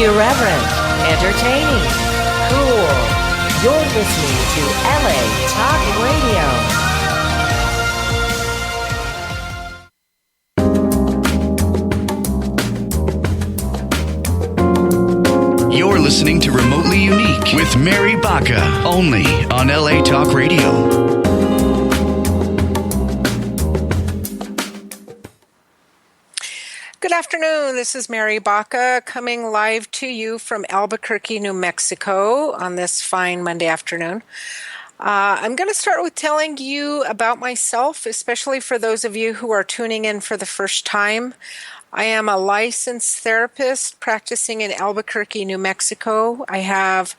Irreverent, entertaining, cool. You're listening to LA Talk Radio. You're listening to Remotely Unique with Mary Baca, only on LA Talk Radio. Good afternoon. This is Mary Baca coming live to you from Albuquerque, New Mexico on this fine Monday afternoon. I'm going to start with telling you about myself, especially for those of you who are tuning in for the first time. I am a licensed therapist practicing in Albuquerque, New Mexico. I have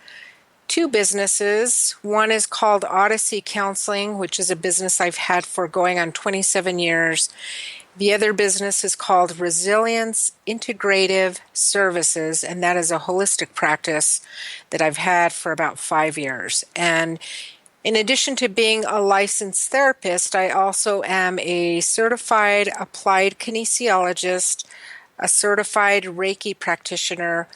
two businesses. One is called Odyssey Counseling, which is a business I've had for going on 27 years. The other business is called Resilience Integrative Services, and that is a holistic practice that I've had for about 5 years. And in addition to being a licensed therapist, I also am a certified applied kinesiologist, a certified Reiki practitioner,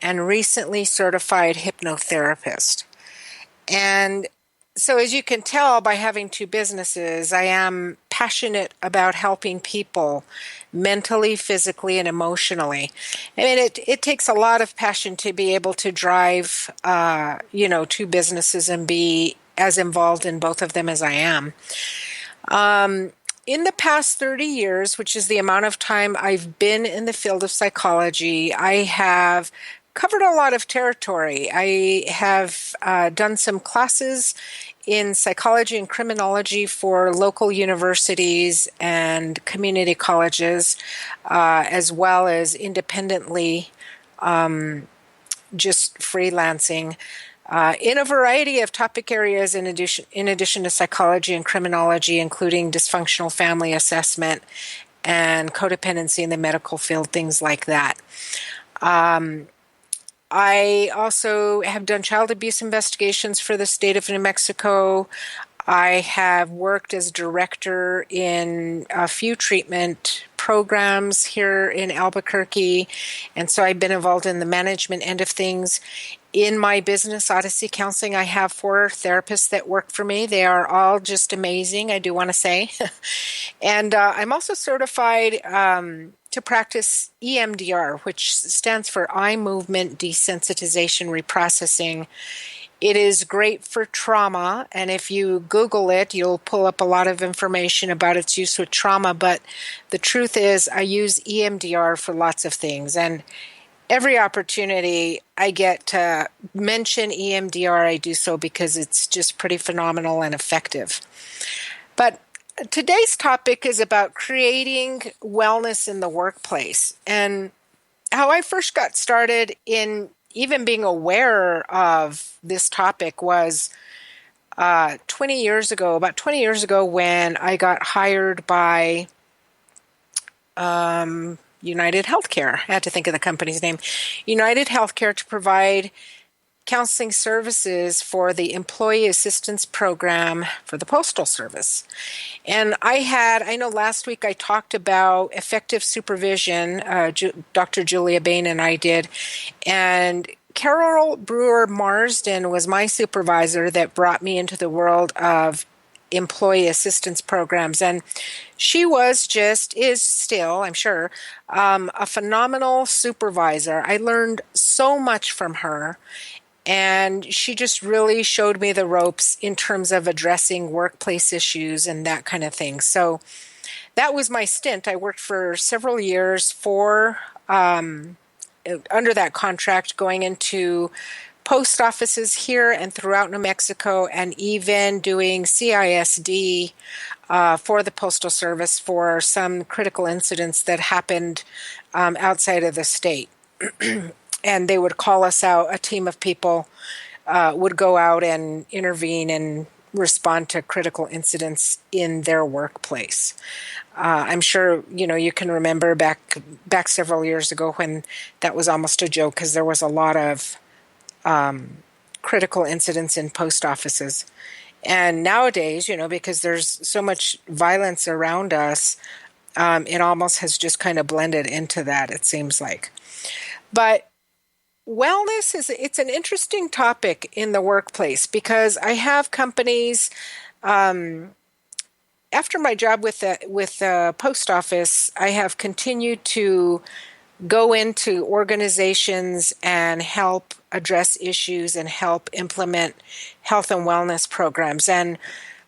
and recently certified hypnotherapist. And so as you can tell by having two businesses, I am passionate about helping people mentally, physically, and emotionally. I mean, it takes a lot of passion to be able to drive, two businesses and be as involved in both of them as I am. In the past 30 years, which is the amount of time I've been in the field of psychology, I have covered a lot of territory. I have done some classes in psychology and criminology for local universities and community colleges, as well as independently just freelancing in a variety of topic areas in addition to psychology and criminology, including dysfunctional family assessment and codependency in the medical field, things like that. I also have done child abuse investigations for the state of New Mexico. I have worked as director in a few treatment programs here in Albuquerque, and so I've been involved in the management end of things. In my business, Odyssey Counseling, I have 4 therapists that work for me. They are all just amazing, I do want to say. And I'm also certified to practice EMDR, which stands for Eye Movement Desensitization Reprocessing. It is great for trauma, and if you Google it, you'll pull up a lot of information about its use with trauma, but the truth is I use EMDR for lots of things, and every opportunity I get to mention EMDR, I do so because it's just pretty phenomenal and effective. But today's topic is about creating wellness in the workplace. And how I first got started in even being aware of this topic was about 20 years ago, when I got hired by United Healthcare. I had to think of the company's name. United Healthcare, to provide counseling services for the Employee Assistance Program for the Postal Service. And I know last week I talked about effective supervision, Dr. Julia Bain and I did, and Carol Brewer Marsden was my supervisor that brought me into the world of employee assistance programs. And she is still, I'm sure, a phenomenal supervisor. I learned so much from her. And she just really showed me the ropes in terms of addressing workplace issues and that kind of thing. So that was my stint. I worked for several years under that contract, going into post offices here and throughout New Mexico, and even doing CISD for the Postal Service for some critical incidents that happened outside of the state. And they would call us out. A team of people would go out and intervene and respond to critical incidents in their workplace. I'm sure you can remember back several years ago when that was almost a joke, because there was a lot of critical incidents in post offices. And nowadays, because there's so much violence around us, it almost has just kind of blended into that, it seems like. But Wellness it's an interesting topic in the workplace because I have companies. After my job with the post office, I have continued to go into organizations and help address issues and help implement health and wellness programs. And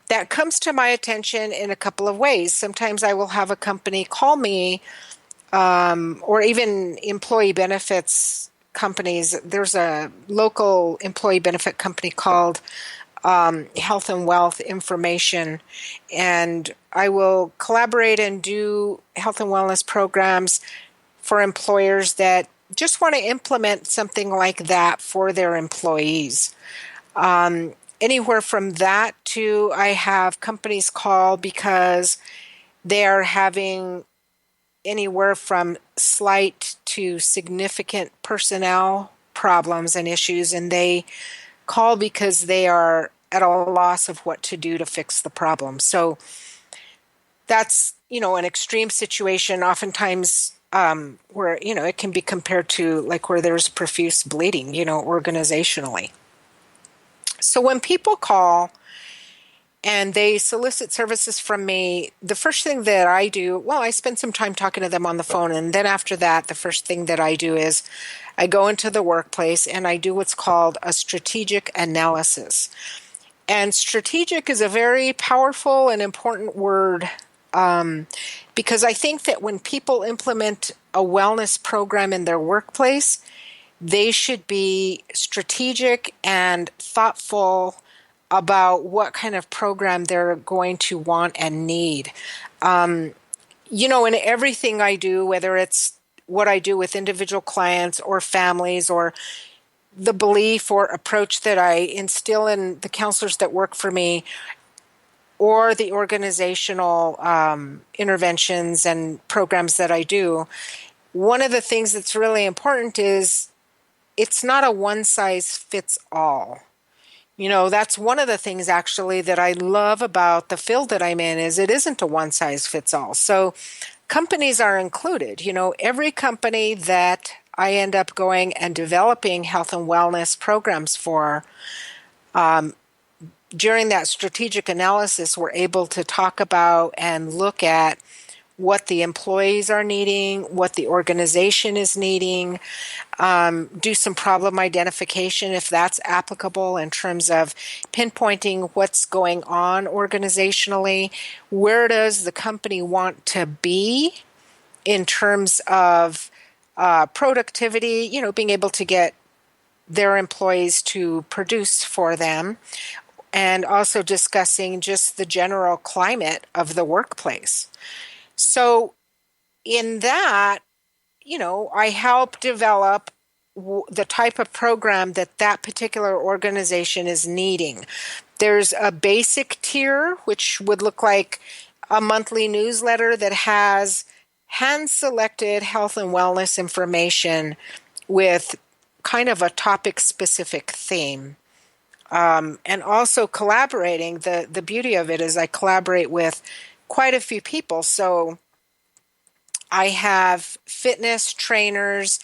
that comes to my attention in a couple of ways. Sometimes I will have a company call me, or even employee benefits companies. There's a local employee benefit company called Health and Wealth Information, and I will collaborate and do health and wellness programs for employers that just want to implement something like that for their employees. Anywhere from that to I have companies call because they are having anywhere from slight to significant personnel problems and issues, and they call because they are at a loss of what to do to fix the problem. So that's, an extreme situation, oftentimes where, it can be compared to like where there's profuse bleeding, organizationally. So when people call and they solicit services from me, the first thing that I do, well, I spend some time talking to them on the phone. And then after that, the first thing that I do is I go into the workplace and I do what's called a strategic analysis. And strategic is a very powerful and important word, because I think that when people implement a wellness program in their workplace, they should be strategic and thoughtful about what kind of program they're going to want and need. In everything I do, whether it's what I do with individual clients or families or the belief or approach that I instill in the counselors that work for me, or the organizational interventions and programs that I do, one of the things that's really important is it's not a one size fits all. That's one of the things actually that I love about the field that I'm in is it isn't a one size fits all. So companies are included. Every company that I end up going and developing health and wellness programs for, during that strategic analysis, we're able to talk about and look at what the employees are needing, what the organization is needing, do some problem identification if that's applicable in terms of pinpointing what's going on organizationally. Where does the company want to be in terms of productivity, being able to get their employees to produce for them, and also discussing just the general climate of the workplace. So in that, I help develop the type of program that that particular organization is needing. There's a basic tier, which would look like a monthly newsletter that has hand-selected health and wellness information with kind of a topic-specific theme. And also collaborating, the beauty of it is I collaborate with quite a few people. So I have fitness trainers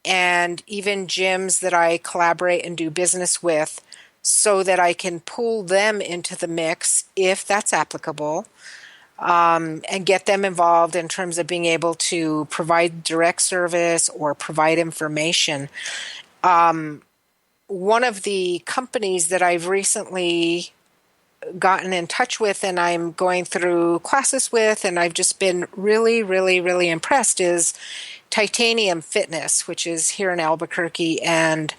and even gyms that I collaborate and do business with so that I can pull them into the mix if that's applicable, and get them involved in terms of being able to provide direct service or provide information. One of the companies that I've recently gotten in touch with and I'm going through classes with, and I've just been really, really, really impressed, is Titanium Fitness, which is here in Albuquerque. And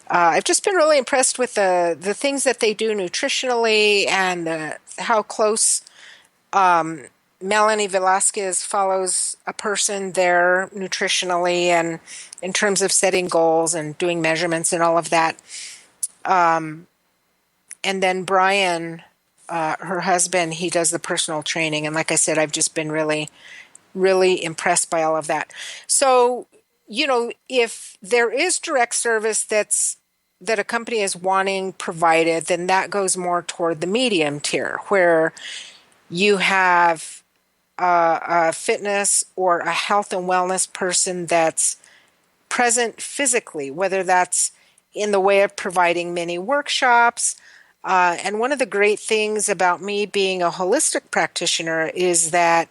I've just been really impressed with the things that they do nutritionally and how close Melanie Velasquez follows a person there nutritionally and in terms of setting goals and doing measurements and all of that. And then Brian, her husband, he does the personal training. And like I said, I've just been really, really impressed by all of that. So, if there is direct service that a company is wanting provided, then that goes more toward the medium tier, where you have a fitness or a health and wellness person that's present physically, whether that's in the way of providing mini workshops. And one of the great things about me being a holistic practitioner is that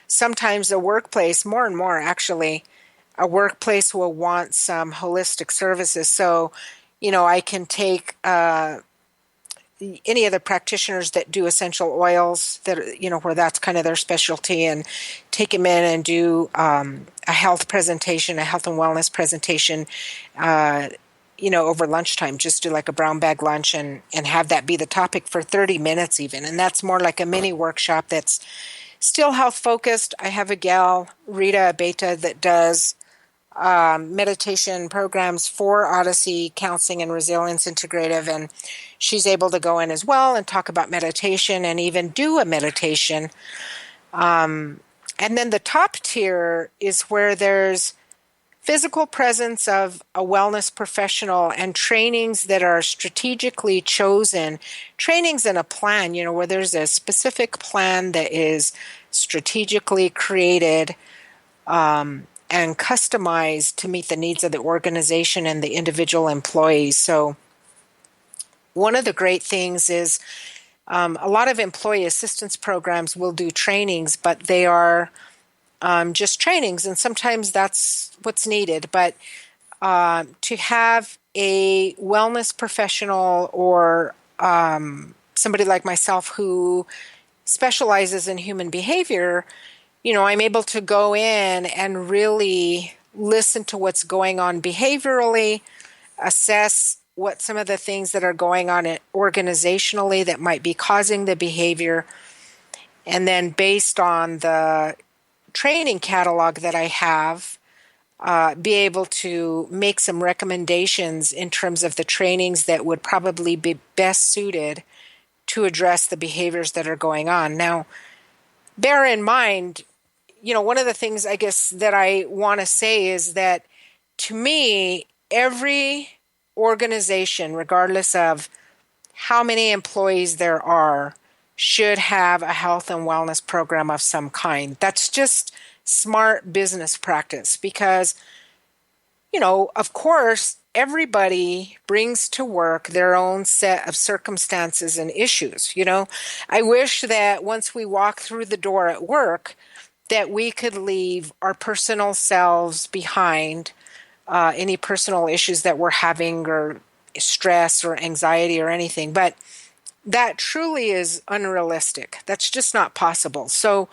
sometimes a workplace, more and more actually, a workplace will want some holistic services. So, I can take any of the practitioners that do essential oils that, where that's kind of their specialty, and take them in and do a health presentation, a health and wellness presentation, over lunchtime. Just do like a brown bag lunch and have that be the topic for 30 minutes even. And that's more like a mini workshop that's still health focused. I have a gal, Rita Beta, that does meditation programs for Odyssey Counseling and Resilience Integrative, and she's able to go in as well and talk about meditation and even do a meditation. And then the top tier is where there's physical presence of a wellness professional and trainings that are strategically chosen, trainings in a plan, where there's a specific plan that is strategically created and customized to meet the needs of the organization and the individual employees. So one of the great things is a lot of employee assistance programs will do trainings, but they are just trainings, and sometimes that's what's needed. But to have a wellness professional or somebody like myself who specializes in human behavior, I'm able to go in and really listen to what's going on behaviorally, assess what some of the things that are going on organizationally that might be causing the behavior, and then based on the training catalog that I have, be able to make some recommendations in terms of the trainings that would probably be best suited to address the behaviors that are going on. Now, bear in mind, one of the things I guess that I want to say is that to me, every organization, regardless of how many employees there are, should have a health and wellness program of some kind. That's just smart business practice because, of course, everybody brings to work their own set of circumstances and issues. I wish that once we walk through the door at work, that we could leave our personal selves behind, any personal issues that we're having or stress or anxiety or anything. But that truly is unrealistic. That's just not possible. So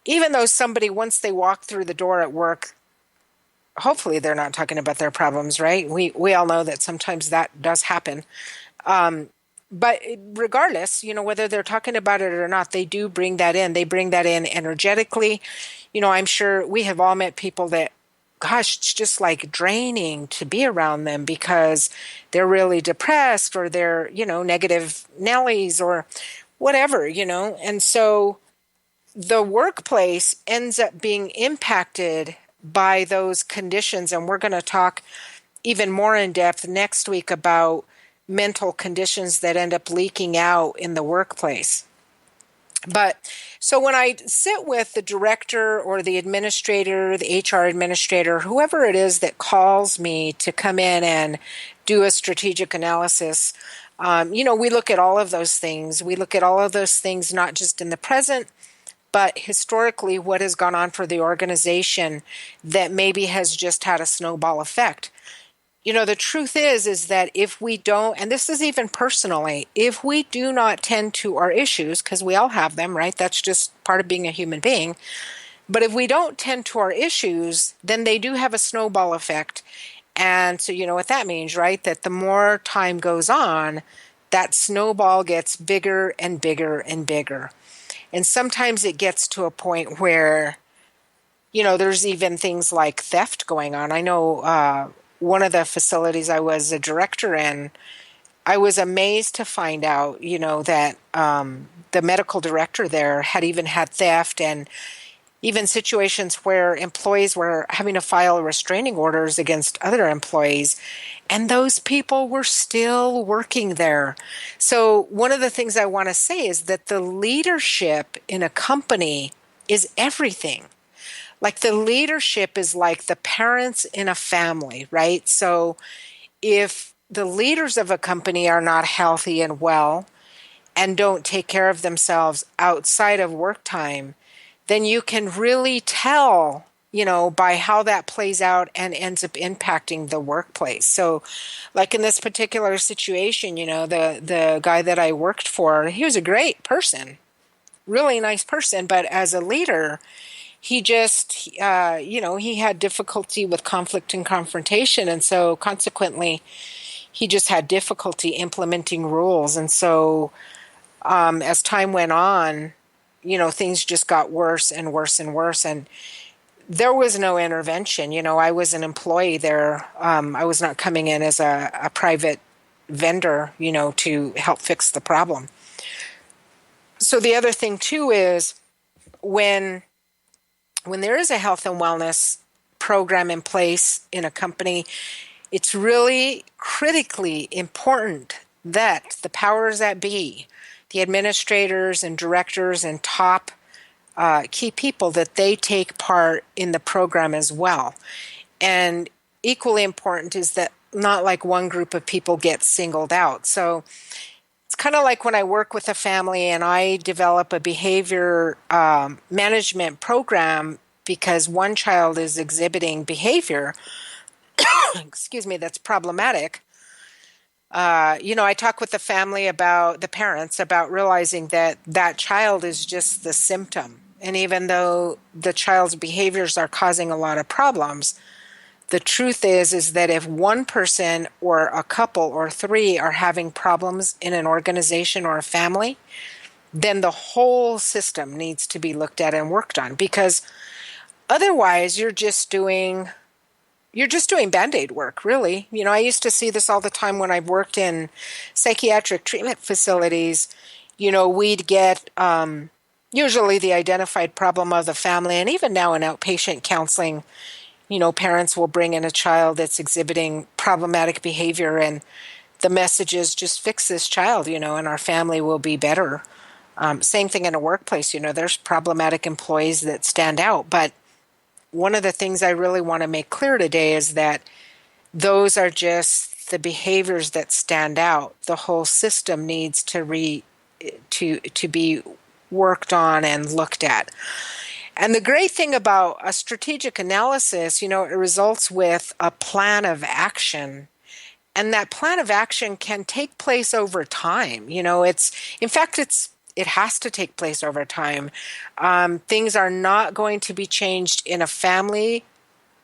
even though somebody, once they walk through the door at work, hopefully they're not talking about their problems, right? We all know that sometimes that does happen. But regardless, whether they're talking about it or not, they do bring that in. They bring that in energetically. I'm sure we have all met people that, gosh, it's just like draining to be around them because they're really depressed or they're, negative Nellies or whatever, And so the workplace ends up being impacted by those conditions. And we're going to talk even more in depth next week about mental conditions that end up leaking out in the workplace. But so when I sit with the director or the administrator, the HR administrator, whoever it is that calls me to come in and do a strategic analysis, we look at all of those things. We look at all of those things, not just in the present, but historically what has gone on for the organization that maybe has just had a snowball effect. The truth is that if we don't, and this is even personally, if we do not tend to our issues, because we all have them, right? That's just part of being a human being. But if we don't tend to our issues, then they do have a snowball effect. And so you know what that means, right? That the more time goes on, that snowball gets bigger and bigger and bigger. And sometimes it gets to a point where, there's even things like theft going on. I know, one of the facilities I was a director in, I was amazed to find out, that the medical director there had even had theft and even situations where employees were having to file restraining orders against other employees, and those people were still working there. So one of the things I want to say is that the leadership in a company is everything. like the leadership is like the parents in a family, right? So if the leaders of a company are not healthy and well and don't take care of themselves outside of work time, then you can really tell, by how that plays out and ends up impacting the workplace. So, like in this particular situation, the guy that I worked for, he was a great person, really nice person, but as a leader, he just, he had difficulty with conflict and confrontation. And so consequently, he just had difficulty implementing rules. And so as time went on, things just got worse and worse and worse. And there was no intervention. I was an employee there. I was not coming in as a private vendor, to help fix the problem. So the other thing too is when there is a health and wellness program in place in a company, it's really critically important that the powers that be, the administrators and directors and top key people, that they take part in the program as well. And equally important is that not like one group of people gets singled out. So it's kind of like when I work with a family and I develop a behavior management program because one child is exhibiting behavior, excuse me, that's problematic. I talk with the family about the parents about realizing that that child is just the symptom. And even though the child's behaviors are causing a lot of problems, the truth is that if one person or a couple or three are having problems in an organization or a family, then the whole system needs to be looked at and worked on, because otherwise you're just doing Band-Aid work, really. I used to see this all the time when I worked in psychiatric treatment facilities. We'd get usually the identified problem of the family, and even now in outpatient counseling, parents will bring in a child that's exhibiting problematic behavior, and the message is just fix this child, and our family will be better. Same thing in a workplace. There's problematic employees that stand out, but one of the things I really want to make clear today is that those are just the behaviors that stand out. The whole system needs to be worked on and looked at. And the great thing about a strategic analysis, it results with a plan of action. And that plan of action can take place over time. It has to take place over time. Things are not going to be changed in a family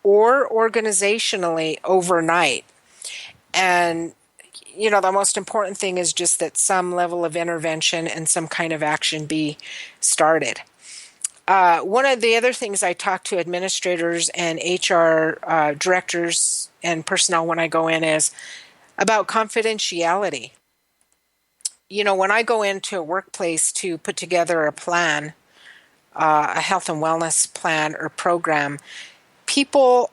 or organizationally overnight. And, the most important thing is just that some level of intervention and some kind of action be started. One of the other things I talk to administrators and HR directors and personnel when I go in is about confidentiality. When I go into a workplace to put together a plan, a health and wellness plan or program, people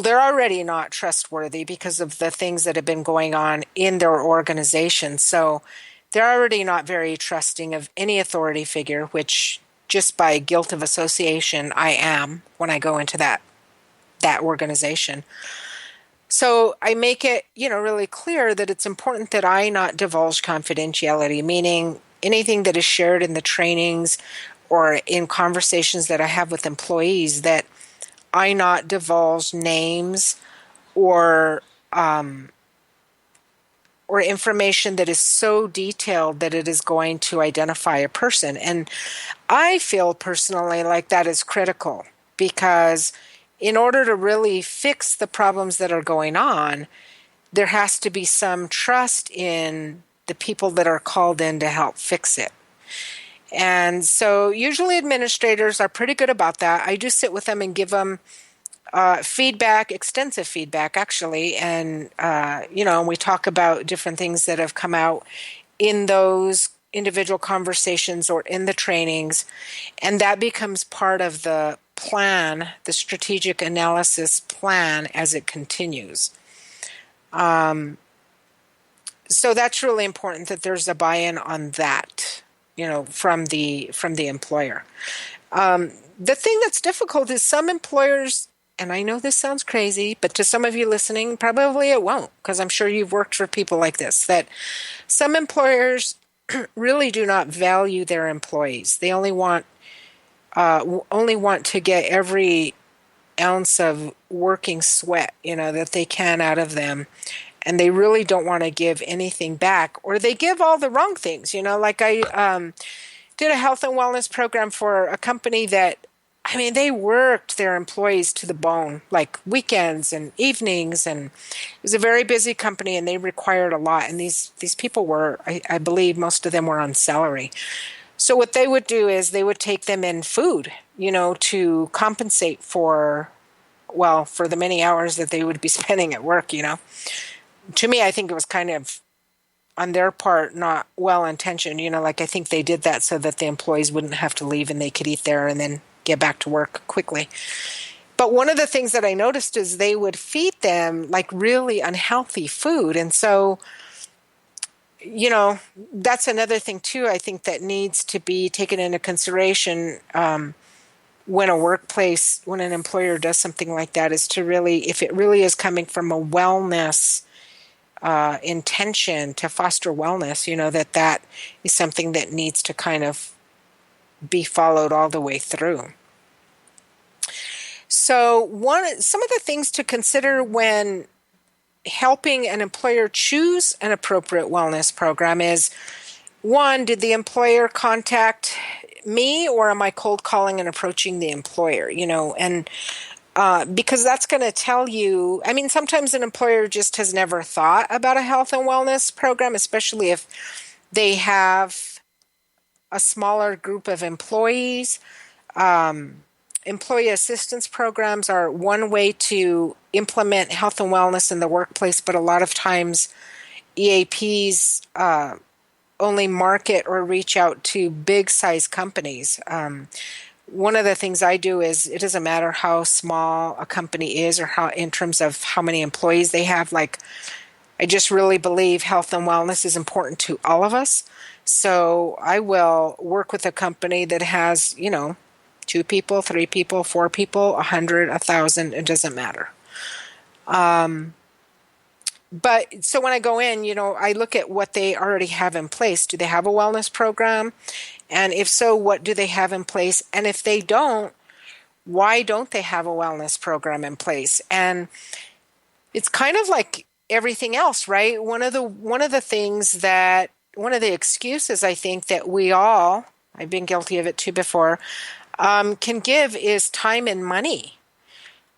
they're already not trustworthy because of the things that have been going on in their organization. So they're already not very trusting of any authority figure, which just by guilt of association, I am when I go into that organization. So I make it, really clear that it's important that I not divulge confidentiality, meaning anything that is shared in the trainings or in conversations that I have with employees, that I not divulge names or information that is so detailed that it is going to identify a person. And I feel personally like that is critical, because in order to really fix the problems that are going on, there has to be some trust in the people that are called in to help fix it. And so usually administrators are pretty good about that. I just sit with them and give them feedback, extensive feedback, actually. And, we talk about different things that have come out in those individual conversations or in the trainings. And that becomes part of the plan, the strategic analysis plan, as it continues. So that's really important that there's a buy-in on that, from the employer. The thing that's difficult is some employers, and I know this sounds crazy, but to some of you listening, probably it won't, because I'm sure you've worked for people like this, that some employers really do not value their employees. They only want to get every ounce of working sweat, that they can out of them. And they really don't want to give anything back, or they give all the wrong things. Like I did a health and wellness program for a company that, I mean, they worked their employees to the bone, like weekends and evenings, and it was a very busy company, and they required a lot. And these people were, I believe, most of them were on salary. So what they would do is they would take them in food, to compensate for the many hours that they would be spending at work. To me, I think it was kind of on their part not well intentioned. Like I think they did that so that the employees wouldn't have to leave and they could eat there and then get back to work quickly. But one of the things that I noticed is they would feed them like really unhealthy food. And so, that's another thing too, I think that needs to be taken into consideration when an employer does something like that, is to really, if it really is coming from a wellness intention to foster wellness, that is something that needs to kind of be followed all the way through. So some of the things to consider when helping an employer choose an appropriate wellness program is, one, did the employer contact me, or am I cold calling and approaching the employer? And because that's going to tell you, I mean, sometimes an employer just has never thought about a health and wellness program, especially if they have a smaller group of employees. Employee assistance programs are one way to implement health and wellness in the workplace, but a lot of times EAPs only market or reach out to big size companies. One of the things I do is, it doesn't matter how small a company is or how, in terms of how many employees they have, like I just really believe health and wellness is important to all of us. So I will work with a company that has, 2 people, 3 people, 4 people, 100, 1,000, it doesn't matter. But so when I go in, I look at what they already have in place. Do they have a wellness program? And if so, what do they have in place? And if they don't, why don't they have a wellness program in place? And it's kind of like everything else, right? One of the excuses I think that I've been guilty of it too before, can give is time and money.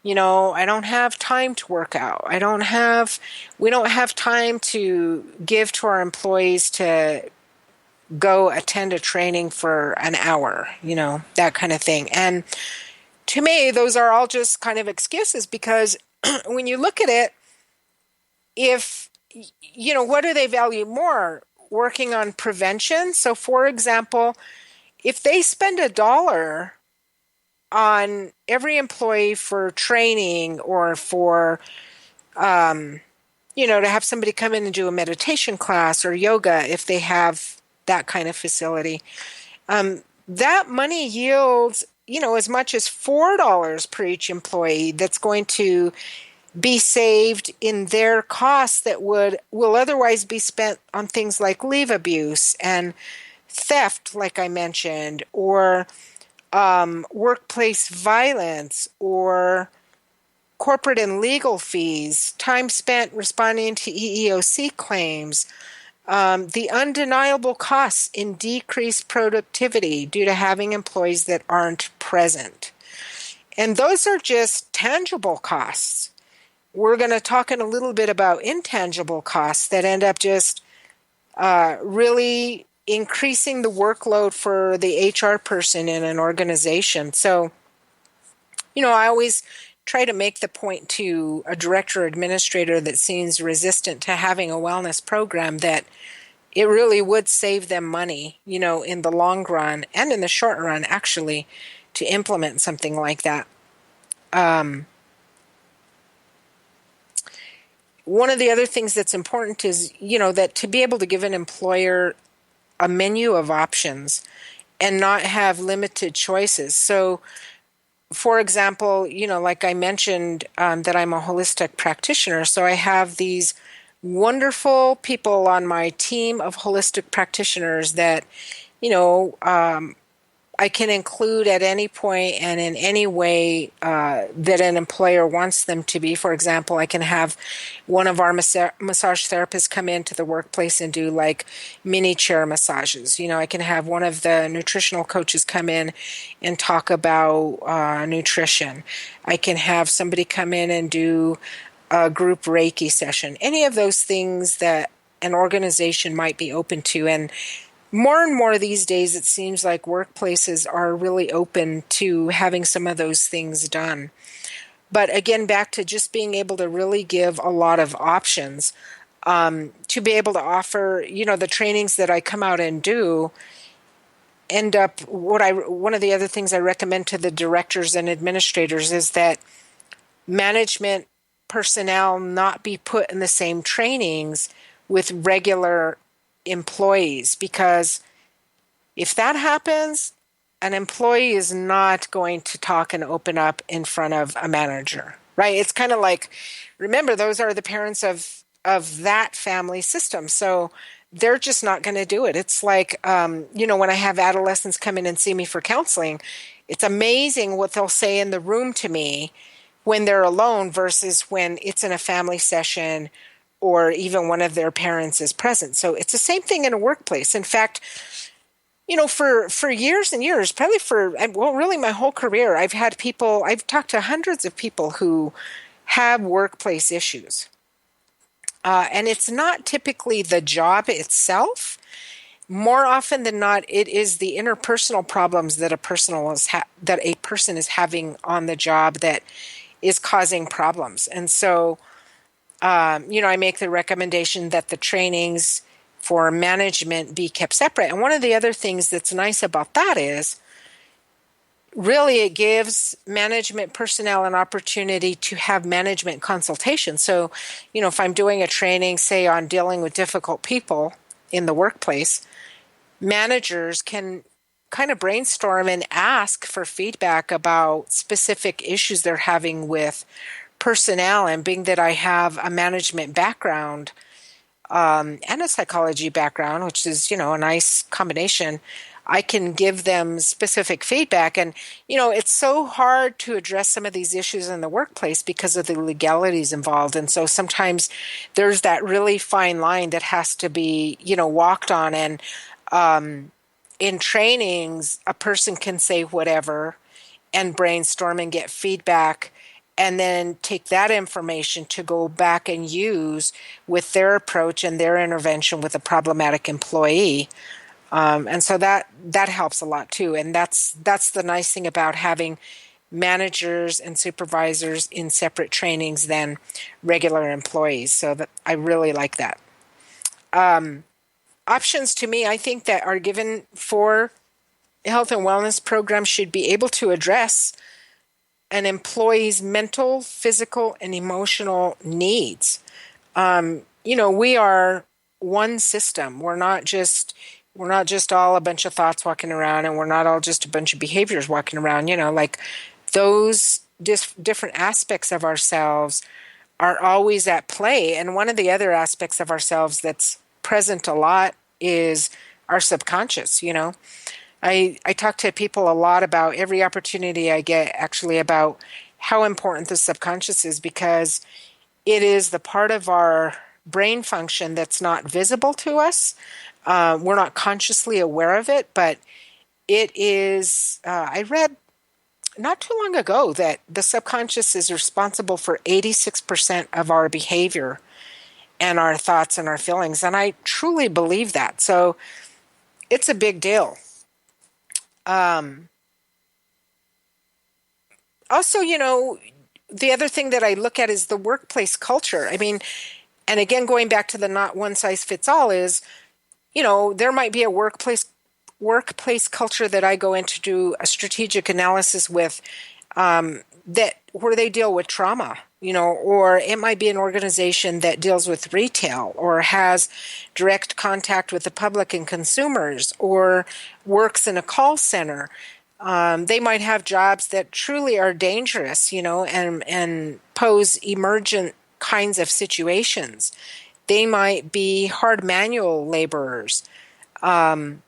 I don't have time to work out. We don't have time to give to our employees to go attend a training for an hour, that kind of thing. And to me, those are all just kind of excuses, because when you look at it, what do they value more? Working on prevention. So for example, if they spend $1 on every employee for training, or for, to have somebody come in and do a meditation class or yoga, if they have that kind of facility, that money yields, as much as $4 per each employee that's going to be saved in their costs that will otherwise be spent on things like leave abuse and theft, like I mentioned, or workplace violence, or corporate and legal fees, time spent responding to EEOC claims, the undeniable costs in decreased productivity due to having employees that aren't present. And those are just tangible costs. We're going to talk in a little bit about intangible costs that end up just really increasing the workload for the HR person in an organization. So, I always try to make the point to a director or administrator that seems resistant to having a wellness program that it really would save them money, in the long run and in the short run, actually, to implement something like that. One of the other things that's important is, that to be able to give an employer a menu of options and not have limited choices. So, for example, like I mentioned, that I'm a holistic practitioner. So I have these wonderful people on my team of holistic practitioners that, you know, I can include at any point and in any way that an employer wants them to be. For example, I can have one of our massage therapists come into the workplace and do like mini chair massages. I can have one of the nutritional coaches come in and talk about nutrition. I can have somebody come in and do a group Reiki session. Any of those things that an organization might be open to. And more these days, it seems like workplaces are really open to having some of those things done. But again, back to just being able to really give a lot of options, to be able to offer, the trainings that I come out and do end up one of the other things I recommend to the directors and administrators is that management personnel not be put in the same trainings with regular employees, because if that happens, an employee is not going to talk and open up in front of a manager, right? It's kind of like, remember, those are the parents of that family system. So they're just not going to do it. It's like, when I have adolescents come in and see me for counseling, it's amazing what they'll say in the room to me when they're alone versus when it's in a family session or even one of their parents is present. So it's the same thing in a workplace. In fact, for years and years, probably really my whole career, I've talked to hundreds of people who have workplace issues. And it's not typically the job itself. More often than not, it is the interpersonal problems that a person is having on the job that is causing problems. And so, I make the recommendation that the trainings for management be kept separate. And one of the other things that's nice about that is really it gives management personnel an opportunity to have management consultation. So, if I'm doing a training, say on dealing with difficult people in the workplace, managers can kind of brainstorm and ask for feedback about specific issues they're having with personnel. And being that I have a management background, and a psychology background, which is, a nice combination, I can give them specific feedback. And, it's so hard to address some of these issues in the workplace because of the legalities involved. And so sometimes there's that really fine line that has to be, walked on. And in trainings, a person can say whatever and brainstorm and get feedback, and then take that information to go back and use with their approach and their intervention with a problematic employee. And so that helps a lot too. And that's the nice thing about having managers and supervisors in separate trainings than regular employees. So that I really like that. Options to me, I think, that are given for health and wellness programs should be able to address an employee's mental, physical, and emotional needs. We are one system. We're not just all a bunch of thoughts walking around, and we're not all just a bunch of behaviors walking around. Like those different aspects of ourselves are always at play. And one of the other aspects of ourselves that's present a lot is our subconscious. I talk to people a lot about every opportunity I get, actually, about how important the subconscious is, because it is the part of our brain function that's not visible to us. We're not consciously aware of it, but it is, I read not too long ago that the subconscious is responsible for 86% of our behavior and our thoughts and our feelings. And I truly believe that. So it's a big deal. Also, the other thing that I look at is the workplace culture. I mean, and again, going back to the not one size fits all is, there might be a workplace culture that I go into do a strategic analysis with, that where they deal with trauma, or it might be an organization that deals with retail or has direct contact with the public and consumers or works in a call center. They might have jobs that truly are dangerous, and pose emergent kinds of situations. They might be hard manual laborers. In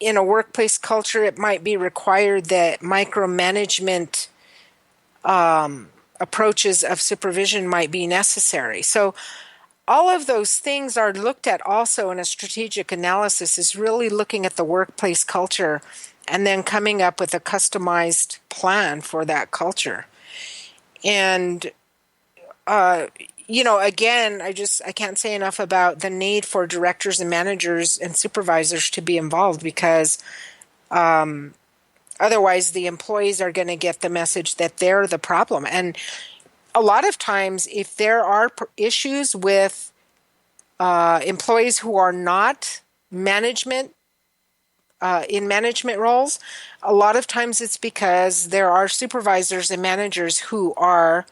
a workplace culture, it might be required that micromanagement approaches of supervision might be necessary. So all of those things are looked at also in a strategic analysis, is really looking at the workplace culture and then coming up with a customized plan for that culture. And, again, I can't say enough about the need for directors and managers and supervisors to be involved, because otherwise the employees are going to get the message that they're the problem. And a lot of times, if there are issues with employees who are not management in management roles, a lot of times it's because there are supervisors and managers who are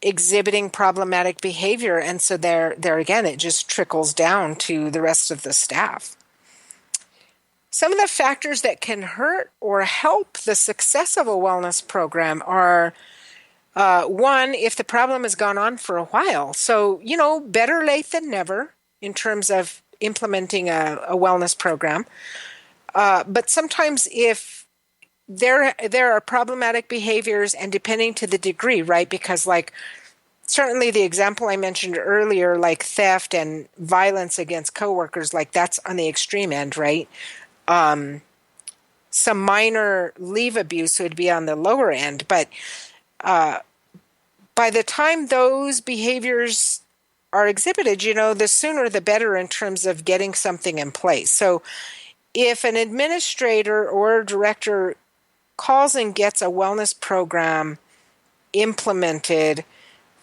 exhibiting problematic behavior, and so there again, it just trickles down to the rest of the staff. Some of the factors that can hurt or help the success of a wellness program are one, if the problem has gone on for a while. So, better late than never in terms of implementing a wellness program. But sometimes if there are problematic behaviors, and depending to the degree, right? Because certainly the example I mentioned earlier, like theft and violence against coworkers, that's on the extreme end, right? Some minor leave abuse would be on the lower end, but by the time those behaviors are exhibited, the sooner the better in terms of getting something in place. So if an administrator or a director calls and gets a wellness program implemented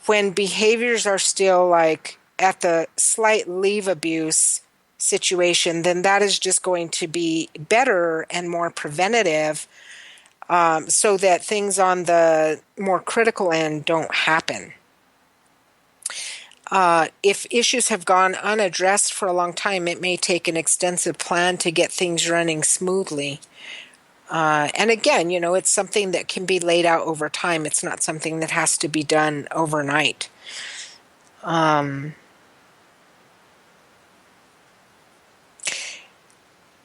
when behaviors are still at the slight leave abuse situation, then that is just going to be better and more preventative, so that things on the more critical end don't happen. If issues have gone unaddressed for a long time, it may take an extensive plan to get things running smoothly. And again, it's something that can be laid out over time. It's not something that has to be done overnight.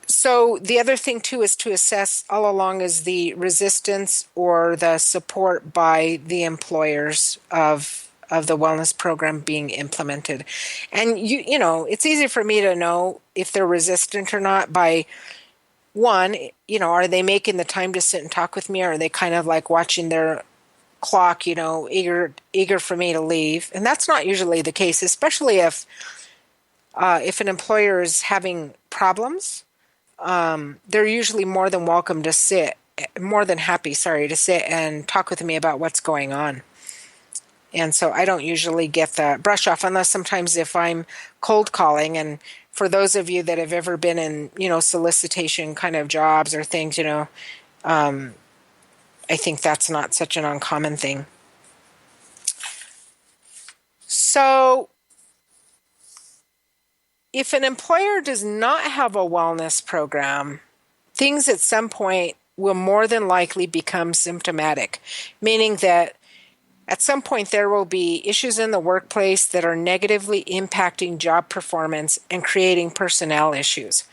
So the other thing too is to assess all along is the resistance or the support by the employers of the wellness program being implemented. And it's easy for me to know if they're resistant or not by one, are they making the time to sit and talk with me, or are they kind of watching their clock, eager for me to leave? And that's not usually the case, especially if an employer is having problems. They're usually more than happy, to sit and talk with me about what's going on. And so I don't usually get the brush off, unless sometimes if I'm cold calling. And for those of you that have ever been in, solicitation kind of jobs or things, I think that's not such an uncommon thing. So if an employer does not have a wellness program, things at some point will more than likely become symptomatic, meaning that at some point there will be issues in the workplace that are negatively impacting job performance and creating personnel issues.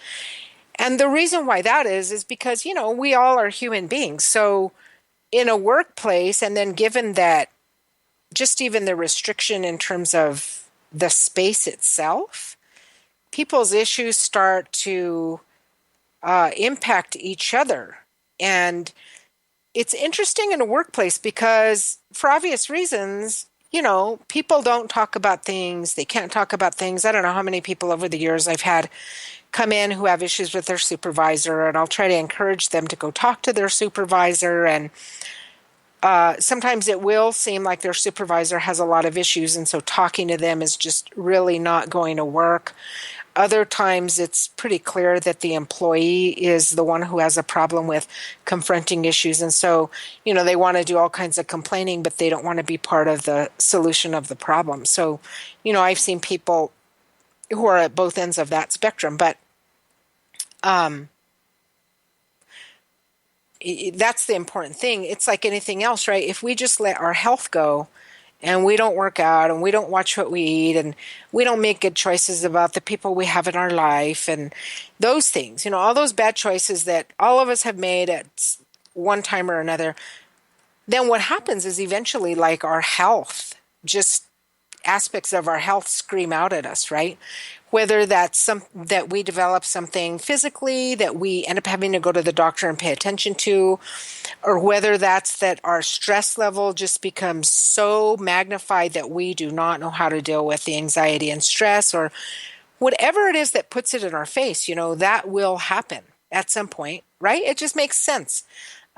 And the reason why that is because, we all are human beings. So in a workplace, and then given that just even the restriction in terms of the space itself, people's issues start to impact each other. And it's interesting in a workplace because, for obvious reasons, people don't talk about things. They can't talk about things. I don't know how many people over the years I've had come in who have issues with their supervisor, and I'll try to encourage them to go talk to their supervisor. And sometimes it will seem like their supervisor has a lot of issues, and so talking to them is just really not going to work. Other times it's pretty clear that the employee is the one who has a problem with confronting issues. And so, they want to do all kinds of complaining, but they don't want to be part of the solution of the problem. So, I've seen people who are at both ends of that spectrum, but that's the important thing. It's like anything else, right? If we just let our health go and we don't work out and we don't watch what we eat and we don't make good choices about the people we have in our life and those things, all those bad choices that all of us have made at one time or another, then what happens is eventually like our health, just aspects of our health scream out at us, right? Whether that's that we develop something physically that we end up having to go to the doctor and pay attention to, or whether that's that our stress level just becomes so magnified that we do not know how to deal with the anxiety and stress, or whatever it is that puts it in our face, that will happen at some point, right? It just makes sense.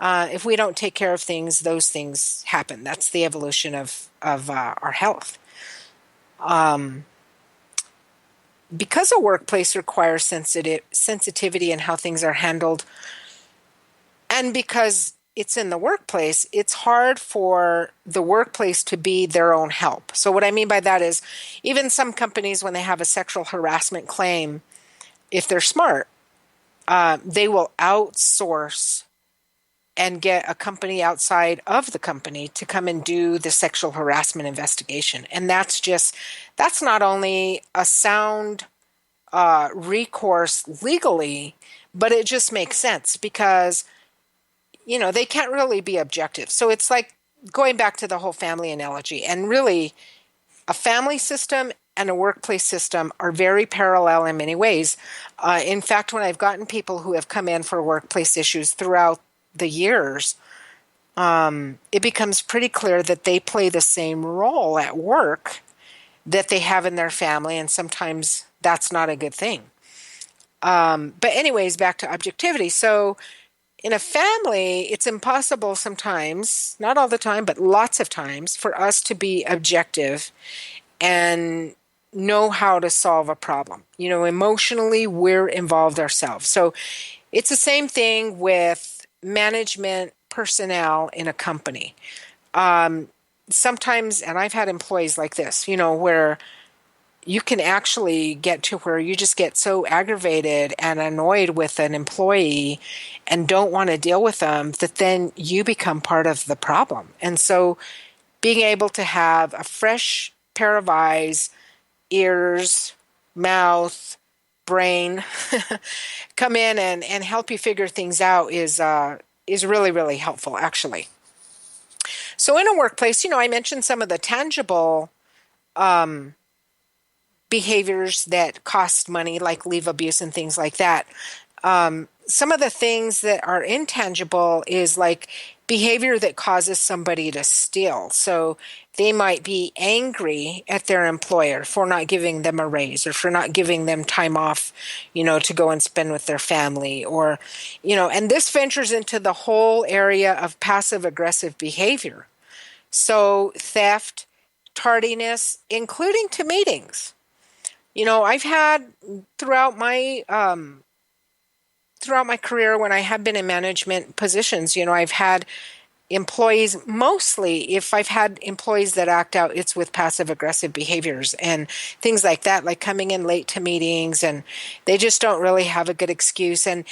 If we don't take care of things, those things happen. That's the evolution of our health. Because a workplace requires sensitivity in how things are handled, and because it's in the workplace, it's hard for the workplace to be their own help. So what I mean by that is, even some companies, when they have a sexual harassment claim, if they're smart, they will outsource and get a company outside of the company to come and do the sexual harassment investigation. And that's not only a sound recourse legally, but it just makes sense because, they can't really be objective. So it's like going back to the whole family analogy. And really, a family system and a workplace system are very parallel in many ways. In fact, when I've gotten people who have come in for workplace issues throughout the years, it becomes pretty clear that they play the same role at work that they have in their family, and sometimes that's not a good thing. But anyways, back to objectivity. So in a family, it's impossible sometimes, not all the time, but lots of times, for us to be objective and know how to solve a problem. Emotionally, we're involved ourselves. So it's the same thing with management personnel in a company. Sometimes, and I've had employees like this, where you can actually get to where you just get so aggravated and annoyed with an employee and don't want to deal with them that then you become part of the problem. And so being able to have a fresh pair of eyes, ears, mouth, brain come in and help you figure things out is really, really helpful, actually. So in a workplace, I mentioned some of the tangible behaviors that cost money, like leave abuse and things like that. Some of the things that are intangible is like behavior that causes somebody to steal. So they might be angry at their employer for not giving them a raise or for not giving them time off, to go and spend with their family, or, and this ventures into the whole area of passive aggressive behavior. So theft, tardiness, including to meetings. I've had throughout my career, when I have been in management positions, I've had employees, mostly if I've had employees that act out, it's with passive aggressive behaviors and things like that, like coming in late to meetings and they just don't really have a good excuse. And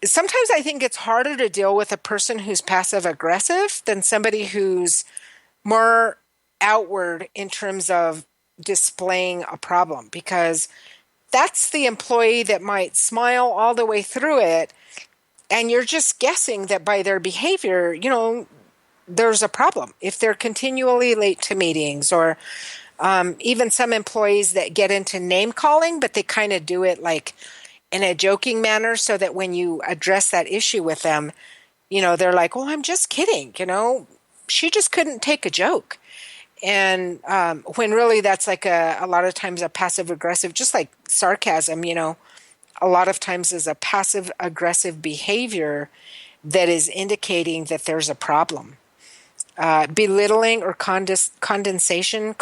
sometimes I think it's harder to deal with a person who's passive aggressive than somebody who's more outward in terms of displaying a problem, because that's the employee that might smile all the way through it, and you're just guessing that by their behavior, there's a problem. If they're continually late to meetings, or even some employees that get into name calling, but they kind of do it like in a joking manner so that when you address that issue with them, they're like, well, I'm just kidding, she just couldn't take a joke. And when really that's like a lot of times a passive aggressive, just like sarcasm, a lot of times is a passive aggressive behavior that is indicating that there's a problem. Belittling or condescension,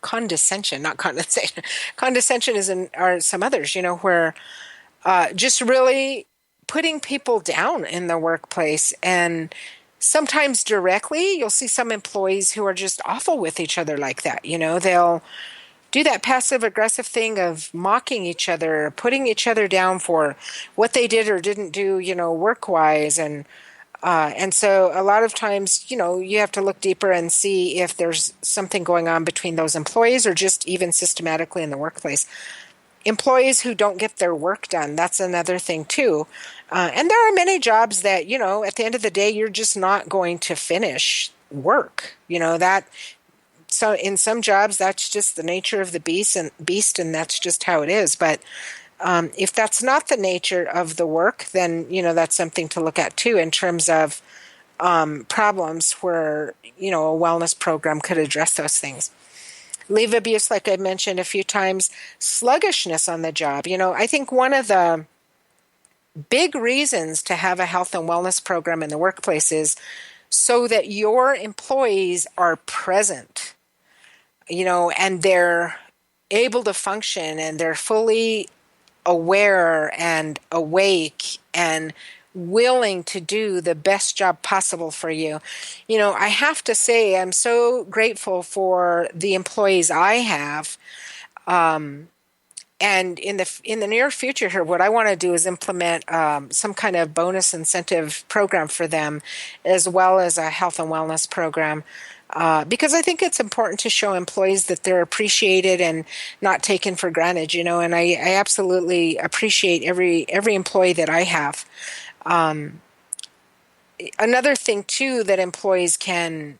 condescension, not condensation. Condescension are some others, where just really putting people down in the workplace. And sometimes directly, you'll see some employees who are just awful with each other like that. They'll do that passive aggressive thing of mocking each other, putting each other down for what they did or didn't do, work wise. And so a lot of times, you have to look deeper and see if there's something going on between those employees or just even systematically in the workplace. Employees who don't get their work done, that's another thing too. And there are many jobs that, at the end of the day, you're just not going to finish work. So in some jobs, that's just the nature of the beast, and that's just how it is. But if that's not the nature of the work, then, that's something to look at too in terms of problems where, a wellness program could address those things. Leave abuse, like I mentioned a few times, sluggishness on the job. I think one of the big reasons to have a health and wellness program in the workplace is so that your employees are present, and they're able to function and they're fully aware and awake and willing to do the best job possible for you. I have to say I'm so grateful for the employees I have. And in the near future here, what I want to do is implement some kind of bonus incentive program for them, as well as a health and wellness program. Because I think it's important to show employees that they're appreciated and not taken for granted, and I absolutely appreciate every employee that I have. Another thing, too, that employees can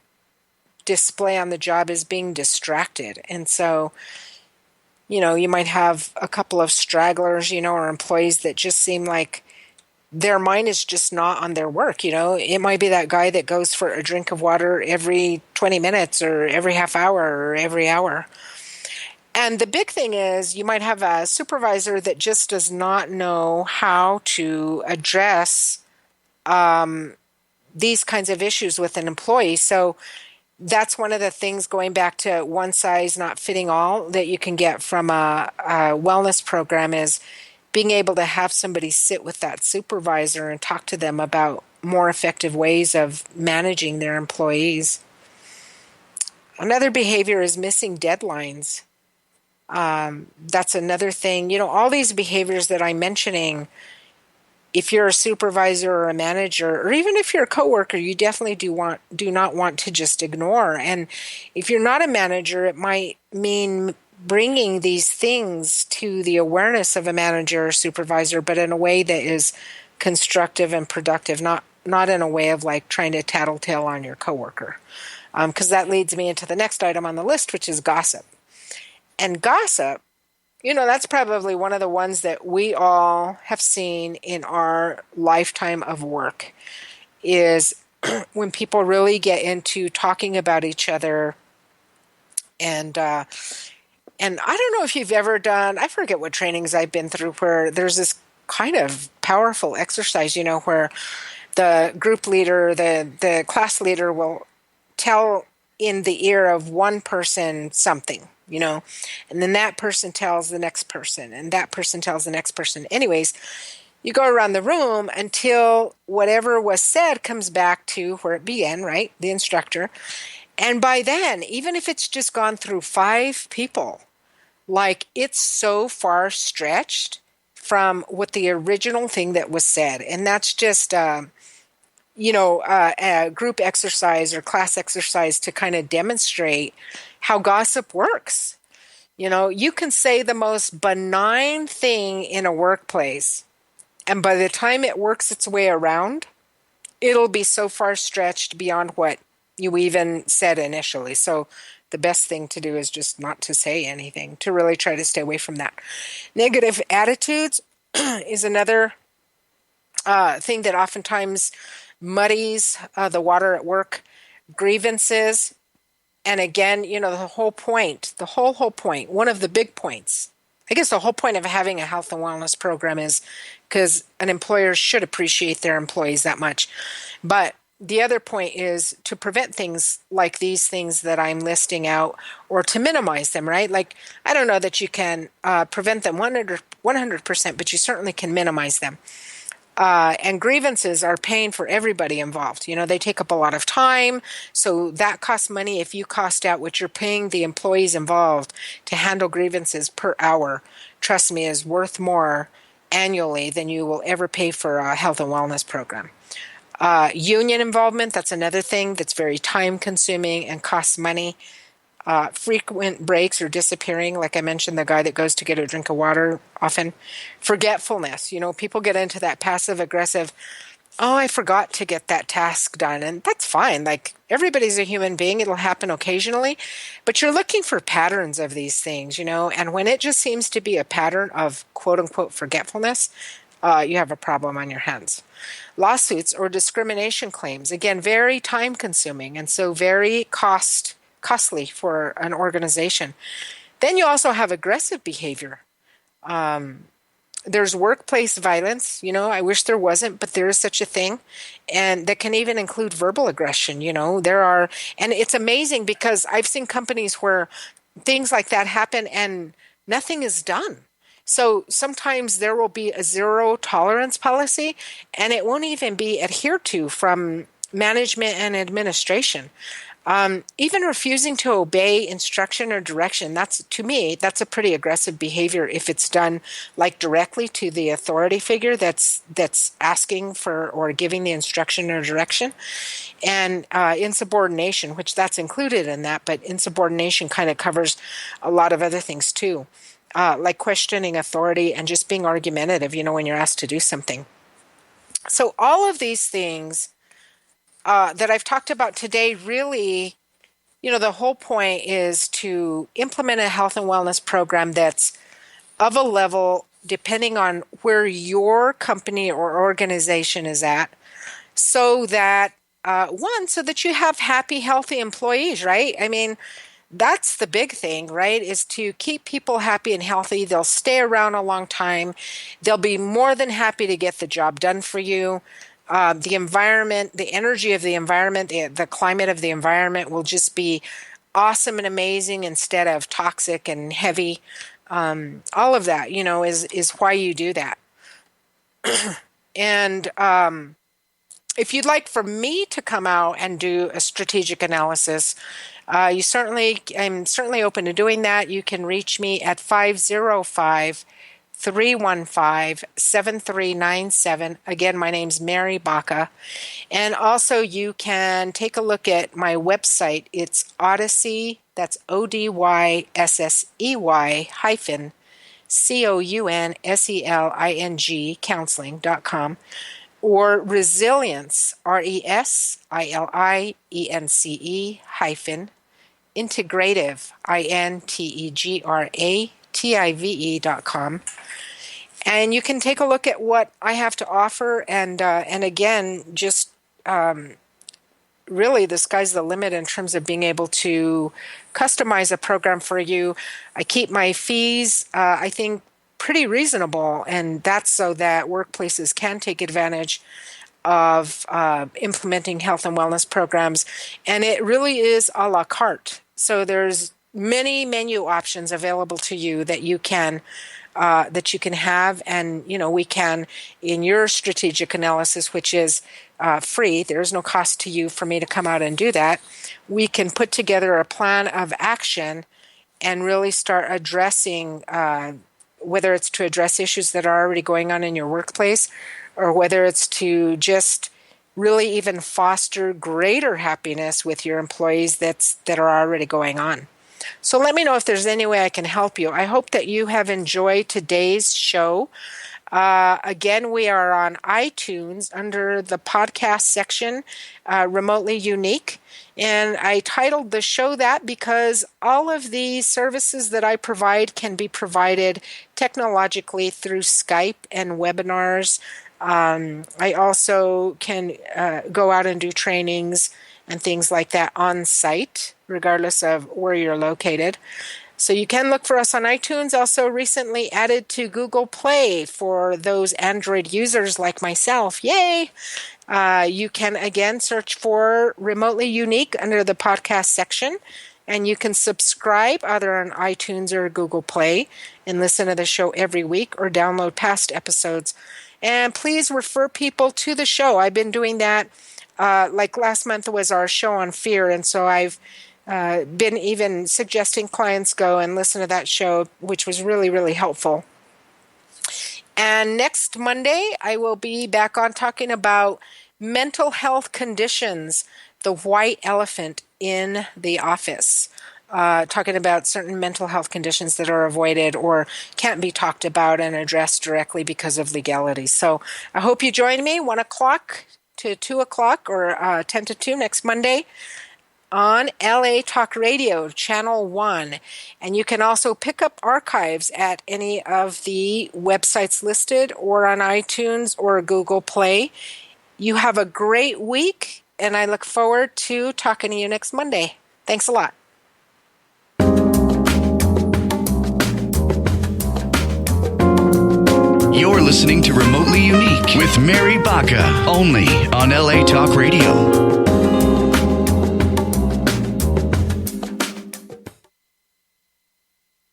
display on the job is being distracted. And so, you might have a couple of stragglers, or employees that just seem like their mind is just not on their work. It might be that guy that goes for a drink of water every 20 minutes or every half hour or every hour. And the big thing is you might have a supervisor that just does not know how to address these kinds of issues with an employee. So that's one of the things, going back to one size not fitting all, that you can get from a wellness program, is being able to have somebody sit with that supervisor and talk to them about more effective ways of managing their employees. Another behavior is missing deadlines. That's another thing. All these behaviors that I'm mentioning, if you're a supervisor or a manager, or even if you're a coworker, you definitely do not want to just ignore. And if you're not a manager, it might mean bringing these things to the awareness of a manager or supervisor, but in a way that is constructive and productive, not in a way of like trying to tattletale on your coworker. Because that leads me into the next item on the list, which is gossip. And gossip, that's probably one of the ones that we all have seen in our lifetime of work, is when people really get into talking about each other. And I don't know if you've ever done, I forget what trainings I've been through, where there's this kind of powerful exercise, where the group leader, the class leader will tell in the ear of one person something, and then that person tells the next person, and that person tells the next person. Anyways, you go around the room until whatever was said comes back to where it began, right? The instructor. And by then, even if it's just gone through 5 people, like, it's so far stretched from what the original thing that was said. And that's just, a group exercise or class exercise to kind of demonstrate how gossip works. You can say the most benign thing in a workplace, and by the time it works its way around, it'll be so far stretched beyond what you even said initially. So the best thing to do is just not to say anything, to really try to stay away from that. Negative attitudes is another thing that oftentimes muddies the water at work. Grievances. And again, the whole point, one of the big points, I guess the whole point of having a health and wellness program is because an employer should appreciate their employees that much. But the other point is to prevent things like these things that I'm listing out, or to minimize them, right? Like, I don't know that you can prevent them 100%, but you certainly can minimize them. And grievances are pain for everybody involved. You know, they take up a lot of time. So that costs money. If you cost out what you're paying the employees involved to handle grievances per hour, trust me, is worth more annually than you will ever pay for a health and wellness program. Union involvement, that's another thing that's very time consuming and costs money. Frequent breaks or disappearing, like I mentioned, the guy that goes to get a drink of water often. Forgetfulness, you know, people get into that passive aggressive, oh, I forgot to get that task done. And that's fine. Like, everybody's a human being. It'll happen occasionally. But you're looking for patterns of these things, you know, and when it just seems to be a pattern of quote unquote forgetfulness, you have a problem on your hands. Lawsuits or discrimination claims, again, very time consuming and so very costly for an organization. Then you also have aggressive behavior. There's workplace violence. You know, I wish there wasn't, but there is such a thing. And that can even include verbal aggression. You know, and it's amazing because I've seen companies where things like that happen and nothing is done. So sometimes there will be a zero tolerance policy and it won't even be adhered to from management and administration. Even refusing to obey instruction or direction, to me, that's a pretty aggressive behavior if it's done like directly to the authority figure that's asking for or giving the instruction or direction. And insubordination, which that's included in that, but insubordination kind of covers a lot of other things too, like questioning authority and just being argumentative, you know, when you're asked to do something. So all of these things that I've talked about today, really, you know, the whole point is to implement a health and wellness program that's of a level depending on where your company or organization is at, so that so that you have happy, healthy employees, right? I mean, that's the big thing, right? Is to keep people happy and healthy. They'll stay around a long time. They'll be more than happy to get the job done for you. The environment, the energy of the environment, the climate of the environment will just be awesome and amazing instead of toxic and heavy. All of that, you know, is why you do that. And if you'd like for me to come out and do a strategic analysis, I'm certainly open to doing that. You can reach me at 505-315-7397. Again, my name's Mary Baca. And also you can take a look at my website. It's Odyssey, that's ODYSSEY hyphen COUNSELING counseling.com, or Resilience, RESILIENCE hyphen integrative, INTEGRATIVE.com. And you can take a look at what I have to offer. And again, just really the sky's the limit in terms of being able to customize a program for you. I keep my fees, I think, pretty reasonable, and that's so that workplaces can take advantage of implementing health and wellness programs. And it really is a la carte. So there's many menu options available to you that you can have, and you know, we can, in your strategic analysis, which is free, there is no cost to you for me to come out and do that. We can put together a plan of action and really start addressing, whether it's to address issues that are already going on in your workplace, or whether it's to just really even foster greater happiness with your employees that are already going on. So let me know if there's any way I can help you. I hope that you have enjoyed today's show. Again, we are on iTunes under the podcast section, Remotely Unique. And I titled the show that because all of these services that I provide can be provided technologically through Skype and webinars. I also can go out and do trainings and things like that on site, regardless of where you're located. So you can look for us on iTunes, also recently added to Google Play for those Android users like myself. Yay! You can again search for Remotely Unique under the podcast section, and you can subscribe either on iTunes or Google Play and listen to the show every week or download past episodes. And please refer people to the show. I've been doing that. Like last month was our show on fear, and so I've been even suggesting clients go and listen to that show, which was really, really helpful. And next Monday, I will be back on talking about mental health conditions, the white elephant in the office, talking about certain mental health conditions that are avoided or can't be talked about and addressed directly because of legality. So I hope you join me 1 o'clock to 2 o'clock or 10 to 2 next Monday on LA Talk Radio, Channel 1. And you can also pick up archives at any of the websites listed or on iTunes or Google Play. You have a great week, and I look forward to talking to you next Monday. Thanks a lot. You're listening to Remotely Unique with Mary Baca, only on LA Talk Radio.